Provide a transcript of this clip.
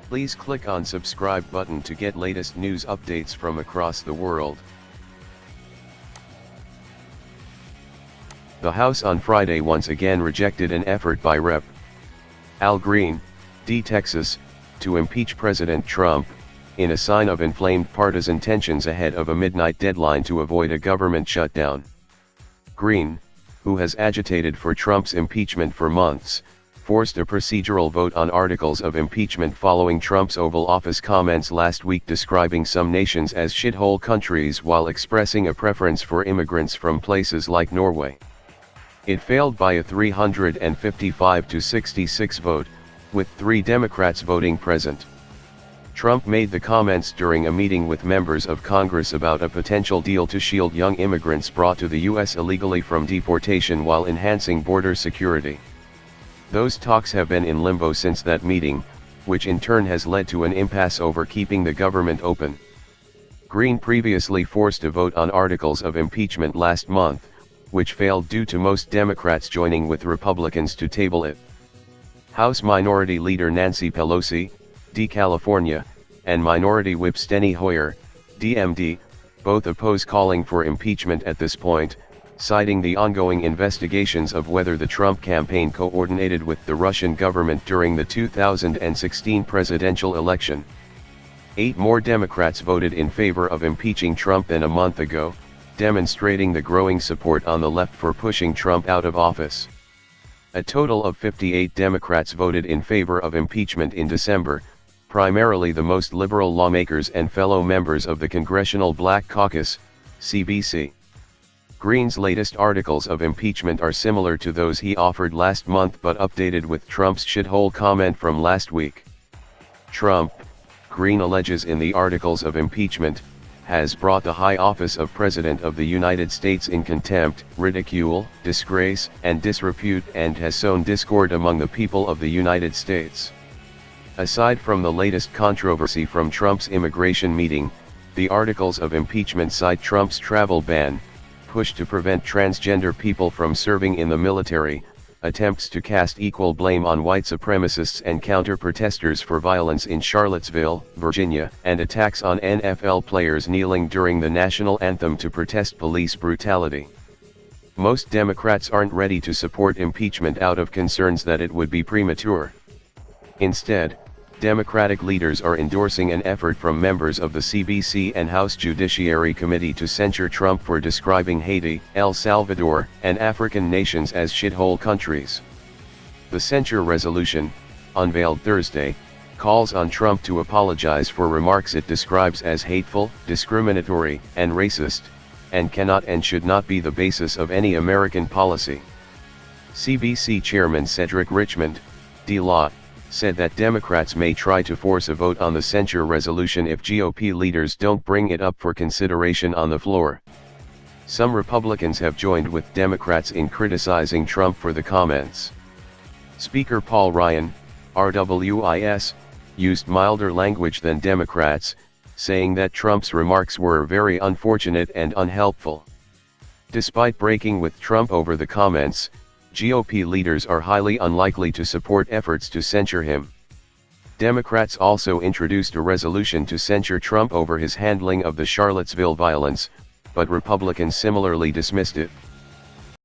Please click on subscribe button to get latest news updates from across the world. The House on Friday once again rejected an effort by Rep. Al Green, D. Texas, to impeach President Trump, in a sign of inflamed partisan tensions ahead of a midnight deadline to avoid a government shutdown. Green, who has agitated for Trump's impeachment for months, forced a procedural vote on articles of impeachment following Trump's Oval Office comments last week describing some nations as shithole countries while expressing a preference for immigrants from places like Norway. It failed by a 355-66 vote, with 3 Democrats voting present. Trump made the comments during a meeting with members of Congress about a potential deal to shield young immigrants brought to the U.S. illegally from deportation while enhancing border security. Those talks have been in limbo since that meeting, which in turn has led to an impasse over keeping the government open. Green previously forced a vote on articles of impeachment last month, which failed due to most Democrats joining with Republicans to table it. House Minority Leader Nancy Pelosi, D. California, and Minority Whip Steny Hoyer, DMD, both oppose calling for impeachment at this point, citing the ongoing investigations of whether the Trump campaign coordinated with the Russian government during the 2016 presidential election. 8 more Democrats voted in favor of impeaching Trump than a month ago, demonstrating the growing support on the left for pushing Trump out of office. A total of 58 Democrats voted in favor of impeachment in December, primarily the most liberal lawmakers and fellow members of the Congressional Black Caucus, CBC. Green's latest articles of impeachment are similar to those he offered last month but updated with Trump's shithole comment from last week. Trump, Green alleges in the articles of impeachment, has brought the high office of President of the United States in contempt, ridicule, disgrace, and disrepute and has sown discord among the people of the United States. Aside from the latest controversy from Trump's immigration meeting, the articles of impeachment cite Trump's travel ban, push to prevent transgender people from serving in the military, attempts to cast equal blame on white supremacists and counter-protesters for violence in Charlottesville, Virginia, and attacks on NFL players kneeling during the national anthem to protest police brutality. Most Democrats aren't ready to support impeachment out of concerns that it would be premature. Instead, Democratic leaders are endorsing an effort from members of the CBC and House Judiciary Committee to censure Trump for describing Haiti, El Salvador, and African nations as shithole countries. The censure resolution, unveiled Thursday, calls on Trump to apologize for remarks it describes as hateful, discriminatory, and racist, and cannot and should not be the basis of any American policy. CBC Chairman Cedric Richmond, D-Law, said that Democrats may try to force a vote on the censure resolution if GOP leaders don't bring it up for consideration on the floor. Some Republicans have joined with Democrats in criticizing Trump for the comments. Speaker Paul Ryan, RWIS, used milder language than Democrats, saying that Trump's remarks were very unfortunate and unhelpful. Despite breaking with Trump over the comments, GOP leaders are highly unlikely to support efforts to censure him. Democrats also introduced a resolution to censure Trump over his handling of the Charlottesville violence, but Republicans similarly dismissed it.